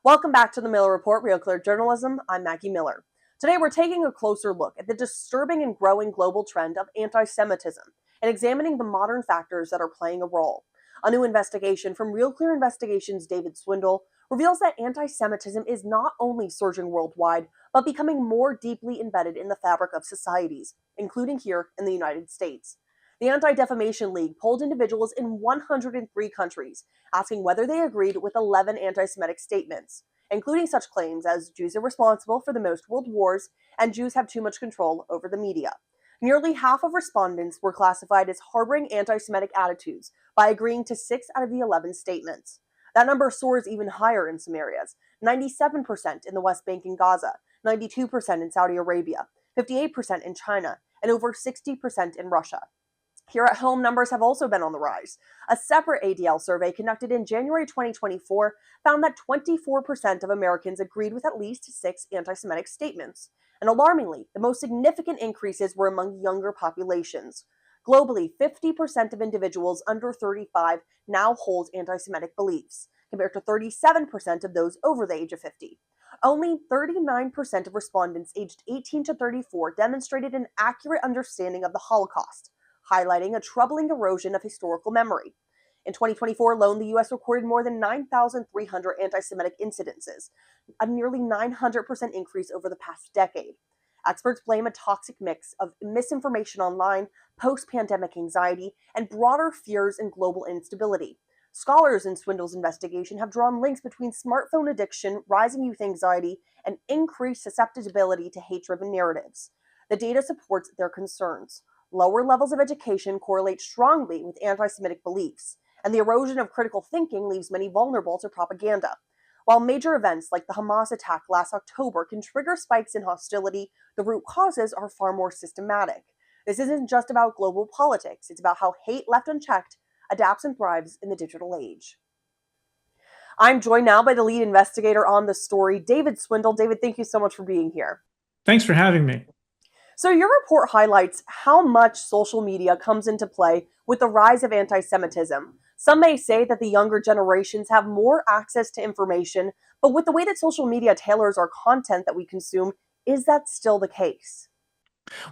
Welcome back to the Miller Report, Real Clear Journalism. I'm Maggie Miller. Today we're taking a closer look at the disturbing and growing global trend of anti-Semitism and examining the modern factors that are playing a role. A new investigation from Real Clear Investigation's David Swindle reveals that anti-Semitism is not only surging worldwide, but becoming more deeply embedded in the fabric of societies, including here in the United States. The Anti-Defamation League polled individuals in 103 countries, asking whether they agreed with 11 anti-Semitic statements, including such claims as Jews are responsible for the most world wars and Jews have too much control over the media. Nearly half of respondents were classified as harboring anti-Semitic attitudes by agreeing to 6 out of the 11 statements. That number soars even higher in some areas, 97% in the West Bank and Gaza, 92% in Saudi Arabia, 58% in China, and over 60% in Russia. Here at home, numbers have also been on the rise. A separate ADL survey conducted in January 2024 found that 24% of Americans agreed with at least 6 anti-Semitic statements. And alarmingly, the most significant increases were among younger populations. Globally, 50% of individuals under 35 now hold anti-Semitic beliefs, compared to 37% of those over the age of 50. Only 39% of respondents aged 18 to 34 demonstrated an accurate understanding of the Holocaust, highlighting a troubling erosion of historical memory. In 2024 alone, the U.S. recorded more than 9,300 anti-Semitic incidences, a nearly 900% increase over the past decade. Experts blame a toxic mix of misinformation online, post-pandemic anxiety, and broader fears and global instability. Scholars in Swindles' investigation have drawn links between smartphone addiction, rising youth anxiety, and increased susceptibility to hate-driven narratives. The data supports their concerns. Lower levels of education correlate strongly with anti-Semitic beliefs, and the erosion of critical thinking leaves many vulnerable to propaganda. While major events like the Hamas attack last October can trigger spikes in hostility, the root causes are far more systematic. This isn't just about global politics, it's about how hate left unchecked adapts and thrives in the digital age. I'm joined now by the lead investigator on the story, David Swindle. David, thank you so much for being here. Thanks for having me. So your report highlights how much social media comes into play with the rise of anti-Semitism. Some may say that the younger generations have more access to information, but with the way that social media tailors our content that we consume, is that still the case?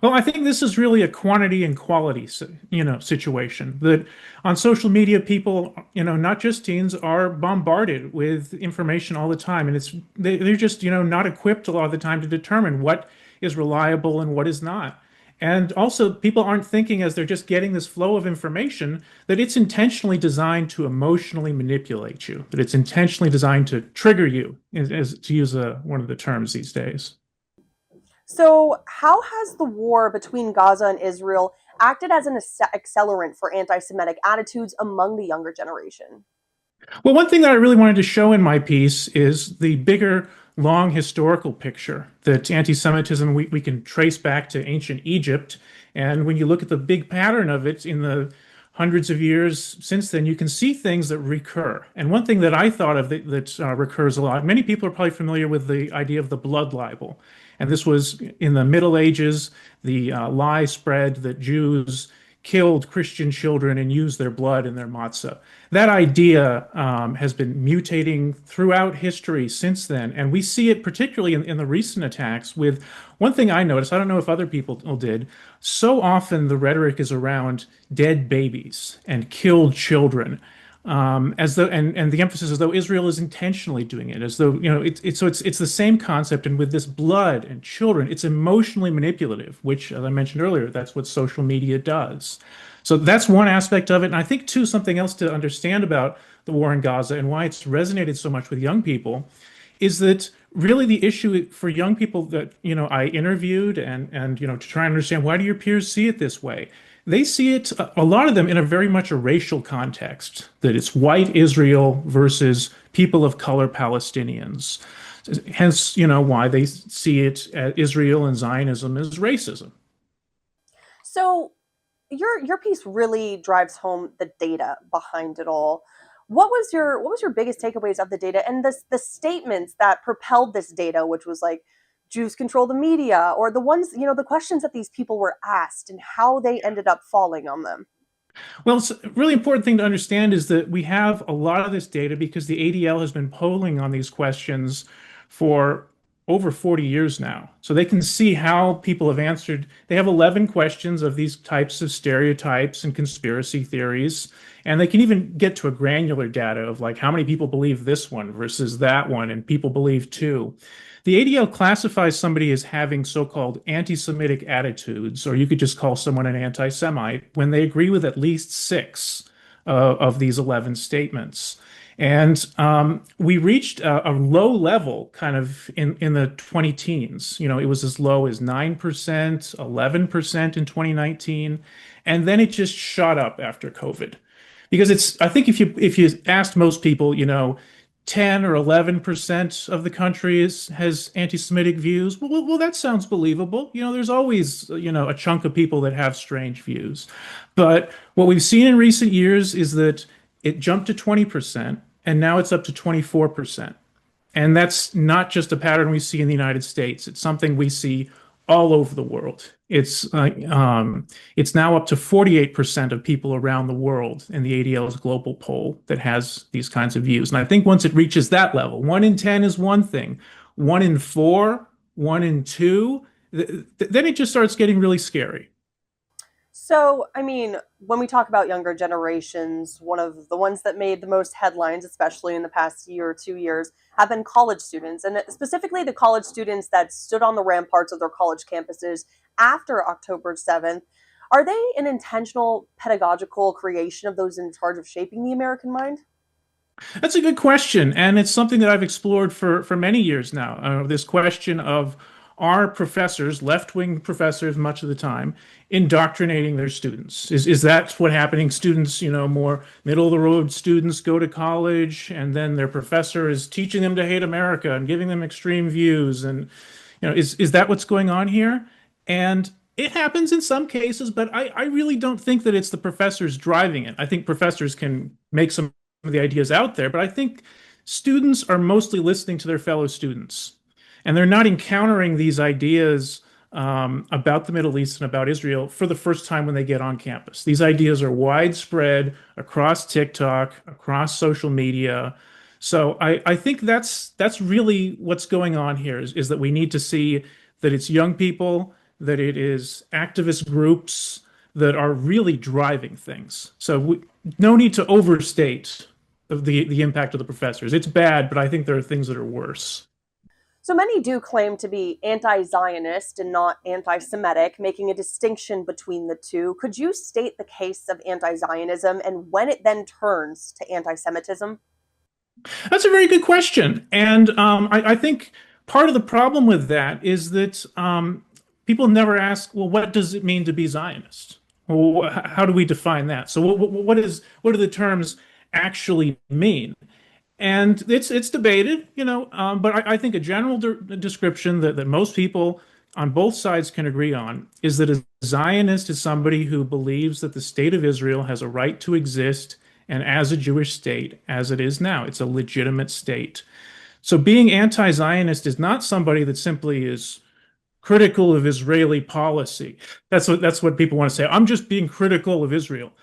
Well, I think this is really a quantity and quality, situation. That on social media, people, not just teens, are bombarded with information all the time, and they're just, not equipped a lot of the time to determine what is reliable and what is not. And also, people aren't thinking as they're just getting this flow of information that it's intentionally designed to emotionally manipulate you, that it's intentionally designed to trigger you, as to use one of the terms these days. So how has the war between Gaza and Israel acted as an accelerant for anti-Semitic attitudes among the younger generation? Well, one thing that I really wanted to show in my piece is the bigger, long historical picture that anti-Semitism we can trace back to ancient Egypt. And when you look at the big pattern of it in the hundreds of years since then, you can see things that recur. And one thing that I thought of that recurs a lot, many people are probably familiar with the idea of the blood libel. And this was in the Middle Ages, the lie spread that Jews killed Christian children and used their blood in their matzah. That idea has been mutating throughout history since then. And we see it particularly in the recent attacks with one thing I noticed, I don't know if other people did, so often the rhetoric is around dead babies and killed children. As though, and the emphasis as though Israel is intentionally doing it, as though it's the same concept, and with this blood and children, it's emotionally manipulative, which, as I mentioned earlier, that's what social media does. So that's one aspect of it, and I think too something else to understand about the war in Gaza and why it's resonated so much with young people is that really the issue for young people that I interviewed and to try and understand why do your peers see it this way. They see it, a lot of them, in a very much a racial context, that it's white Israel versus people of color Palestinians. Hence, why they see it, Israel and Zionism, as racism. So your piece really drives home the data behind it all. What was your biggest takeaways of the data and the statements that propelled this data, which was like Jews control the media, or the ones, the questions that these people were asked and how they ended up falling on them? Well, it's a really important thing to understand is that we have a lot of this data because the ADL has been polling on these questions for over 40 years now. So they can see how people have answered. They have 11 questions of these types of stereotypes and conspiracy theories. And they can even get to a granular data of like how many people believe this one versus that one, and people believe two. The ADL classifies somebody as having so-called anti-Semitic attitudes, or you could just call someone an anti-Semite, when they agree with at least six of these 11 statements. And we reached a low level kind of in the 20 teens. You know, it was as low as 9%, 11% in 2019. And then it just shot up after COVID. Because I think if you asked most people, 10 or 11% of the country has anti-Semitic views. Well, that sounds believable. There's always, a chunk of people that have strange views. But what we've seen in recent years is that it jumped to 20%, and now it's up to 24%. And that's not just a pattern we see in the United States. It's something we see all over the world. It's now up to 48% of people around the world in the ADL's global poll that has these kinds of views. And I think once it reaches that level, 1 in 10 is one thing, 1 in 4, 1 in 2, then it just starts getting really scary. So, I mean, when we talk about younger generations, one of the ones that made the most headlines, especially in the past year or 2 years, have been college students, and specifically the college students that stood on the ramparts of their college campuses after October 7th. Are they an intentional pedagogical creation of those in charge of shaping the American mind? That's a good question, and it's something that I've explored for many years now. This question of are professors, left-wing professors, much of the time, indoctrinating their students? Is that what happening? Students, more middle-of-the-road students go to college, and then their professor is teaching them to hate America and giving them extreme views, and is that what's going on here? And it happens in some cases, but I really don't think that it's the professors driving it. I think professors can make some of the ideas out there, but I think students are mostly listening to their fellow students. And they're not encountering these ideas about the Middle East and about Israel for the first time when they get on campus. These ideas are widespread across TikTok, across social media. So I think that's really what's going on here is that we need to see that it's young people, that it is activist groups that are really driving things. So no need to overstate the impact of the professors. It's bad, but I think there are things that are worse. So many do claim to be anti Zionist and not anti Semitic, making a distinction between the two. Could you state the case of anti Zionism and when it then turns to anti Semitism? That's a very good question. And I think part of the problem with that is that people never ask, well, what does it mean to be Zionist? Well, how do we define that? So what do the terms actually mean? And it's debated, but I think a general description that most people on both sides can agree on is that a Zionist is somebody who believes that the state of Israel has a right to exist and as a Jewish state as it is now. It's a legitimate state. So being anti-Zionist is not somebody that simply is critical of Israeli policy. That's what people want to say. I'm just being critical of Israel.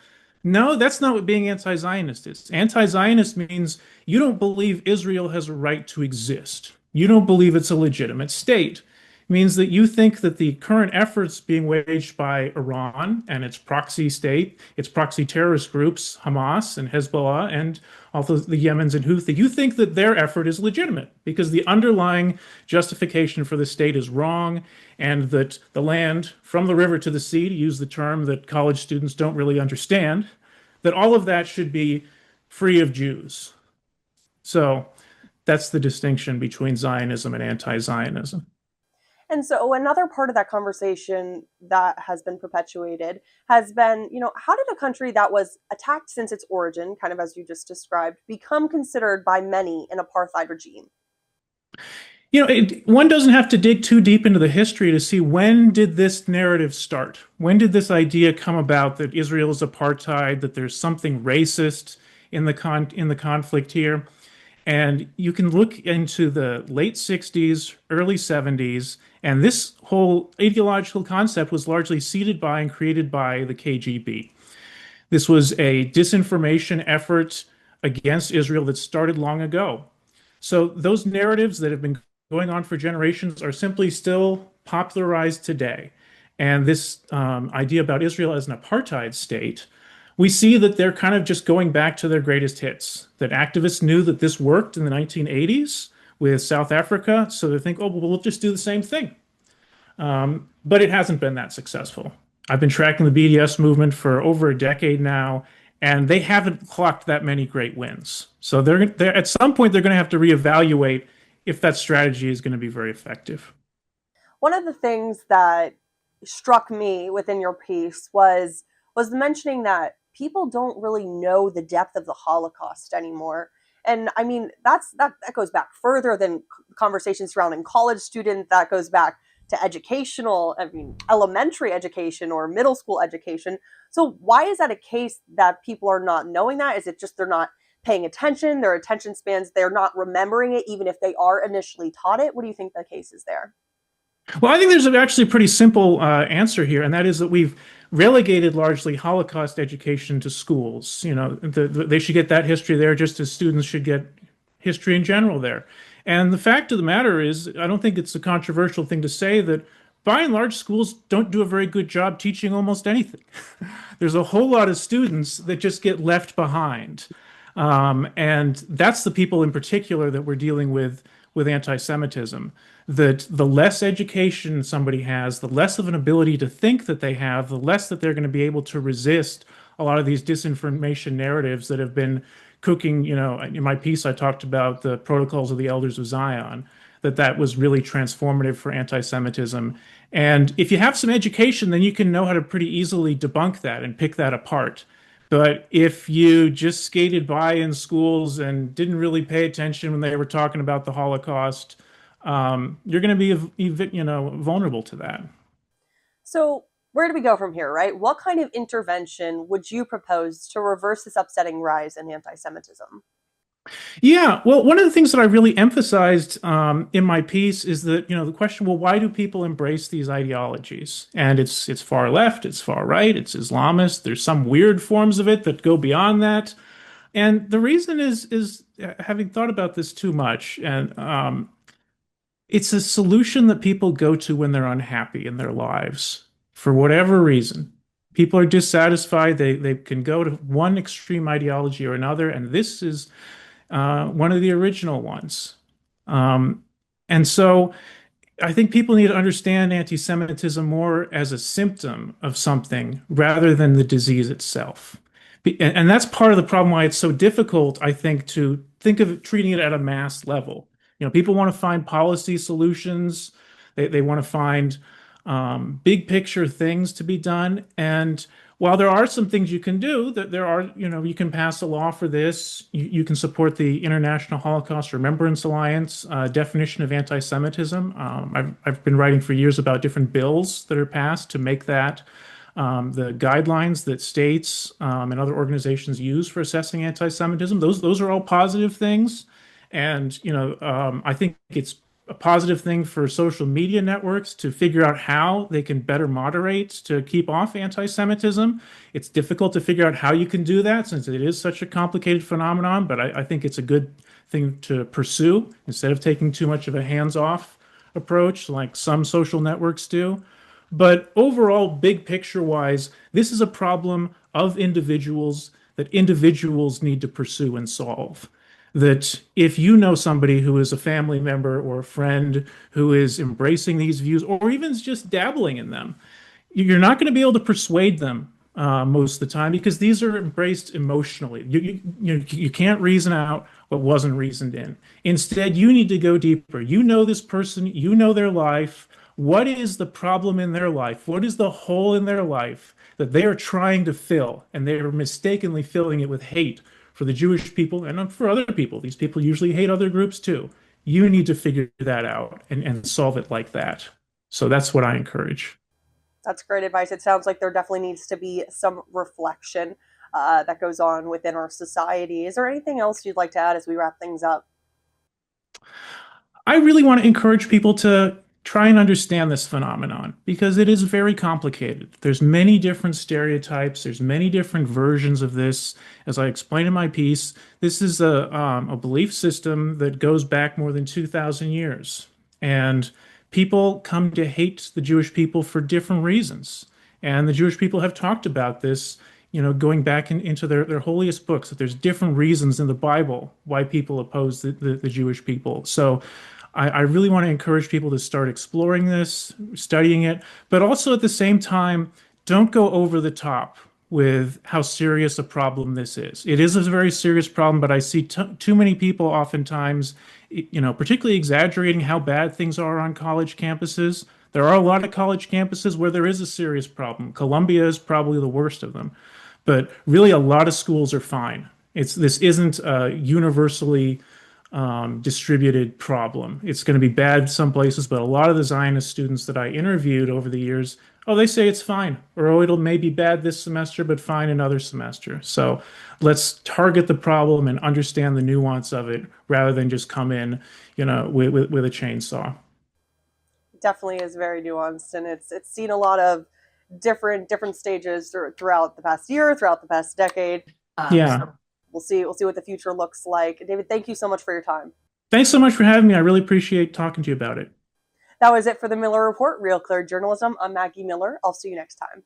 No, that's not what being anti-Zionist is. Anti-Zionist means you don't believe Israel has a right to exist. You don't believe it's a legitimate state. It means that you think that the current efforts being waged by Iran and its proxy state, its proxy terrorist groups, Hamas and Hezbollah, and also the Yemens and Houthi, you think that their effort is legitimate because the underlying justification for the state is wrong, and that the land from the river to the sea, to use the term that college students don't really understand, that all of that should be free of Jews. So that's the distinction between Zionism and anti-Zionism. And so another part of that conversation that has been perpetuated has been, how did a country that was attacked since its origin, kind of as you just described, become considered by many an apartheid regime? One doesn't have to dig too deep into the history to see when did this narrative start? When did this idea come about that Israel is apartheid, that there's something racist in the conflict here? And you can look into the late 60s, early 70s, and this whole ideological concept was largely seeded by and created by the KGB. This was a disinformation effort against Israel that started long ago. So those narratives that have been going on for generations are simply still popularized today. And this idea about Israel as an apartheid state, we see that they're kind of just going back to their greatest hits. That activists knew that this worked in the 1980s with South Africa, so they think, oh, well, we'll just do the same thing. But it hasn't been that successful. I've been tracking the BDS movement for over a decade now, and they haven't clocked that many great wins. So they're at some point they're going to have to reevaluate if that strategy is going to be very effective. One of the things that struck me within your piece was the mentioning that people don't really know the depth of the Holocaust anymore. And I mean, that goes back further than conversations surrounding college students. That goes back to educational, I mean, elementary education or middle school education. So why is that a case that people are not knowing that? Is it just they're not paying attention, their attention spans, they're not remembering it, even if they are initially taught it? What do you think the case is there? Well, I think there's actually a pretty simple answer here, and that is that we've relegated largely Holocaust education to schools. They should get that history there just as students should get history in general there. And the fact of the matter is, I don't think it's a controversial thing to say that by and large, schools don't do a very good job teaching almost anything. There's a whole lot of students that just get left behind. And that's the people in particular that we're dealing with anti-Semitism. That the less education somebody has, the less of an ability to think that they have, the less that they're going to be able to resist a lot of these disinformation narratives that have been cooking. In my piece, I talked about the Protocols of the Elders of Zion, that was really transformative for anti-Semitism. And if you have some education, then you can know how to pretty easily debunk that and pick that apart. But if you just skated by in schools and didn't really pay attention when they were talking about the Holocaust, you're going to be, vulnerable to that. So, where do we go from here, right? What kind of intervention would you propose to reverse this upsetting rise in anti Semitism? Yeah, well, one of the things that I really emphasized in my piece is that the question, well, why do people embrace these ideologies? And it's far left, it's far right, it's Islamist. There's some weird forms of it that go beyond that. And the reason is having thought about this too much, and it's a solution that people go to when they're unhappy in their lives for whatever reason. People are dissatisfied. They can go to one extreme ideology or another, and this is one of the original ones. Um, and so I think people need to understand anti-Semitism more as a symptom of something rather than the disease itself. And that's part of the problem why it's so difficult, I think, to think of treating it at a mass level. People want to find policy solutions. They want to find big picture things to be done. And while there are some things you can do, that there are, you can pass a law for this. You can support the International Holocaust Remembrance Alliance definition of anti-Semitism. I've been writing for years about different bills that are passed to make that the guidelines that states and other organizations use for assessing anti-Semitism. Those are all positive things. And, I think it's a positive thing for social media networks to figure out how they can better moderate to keep off anti-Semitism. It's difficult to figure out how you can do that since it is such a complicated phenomenon, but I think it's a good thing to pursue instead of taking too much of a hands-off approach like some social networks do. But overall, big picture wise, this is a problem of individuals that individuals need to pursue and solve. That if you know somebody who is a family member or a friend who is embracing these views or even just dabbling in them, you're not going to be able to persuade them most of the time because these are embraced emotionally. You can't reason out what wasn't reasoned in. Instead, you need to go deeper. You know this person, you know their life. What is the problem in their life? What is the hole in their life that they are trying to fill? And they are mistakenly filling it with hate for the Jewish people and for other people. These people usually hate other groups too. You need to figure that out and solve it like that. So that's what I encourage. That's great advice. It sounds like there definitely needs to be some reflection that goes on within our society. Is there anything else you'd like to add as we wrap things up? I really want to encourage people to try and understand this phenomenon because it is very complicated. There's many different stereotypes. There's many different versions of this. As I explained in my piece, this is a belief system that goes back more than 2,000 years. And people come to hate the Jewish people for different reasons. And the Jewish people have talked about this, going back into their holiest books, that there's different reasons in the Bible why people oppose the Jewish people. So I really want to encourage people to start exploring this, studying it, but also at the same time, don't go over the top with how serious a problem this is. It is a very serious problem, but I see too many people oftentimes, particularly exaggerating how bad things are on college campuses. There are a lot of college campuses where there is a serious problem. Columbia is probably the worst of them, but really a lot of schools are fine. This isn't a universally distributed problem. It's going to be bad some places, but a lot of the Zionist students that I interviewed over the years, oh, they say it's fine, or oh, it'll maybe bad this semester, but fine another semester. So let's target the problem and understand the nuance of it rather than just come in, with a chainsaw. Definitely is very nuanced, and it's seen a lot of different stages throughout the past year, throughout the past decade. Yeah. So we'll see what the future looks like. David, thank you so much for your time. Thanks so much for having me. I really appreciate talking to you about it. That was it for the Miller Report, Real Clear Journalism. I'm Maggie Miller. I'll see you next time.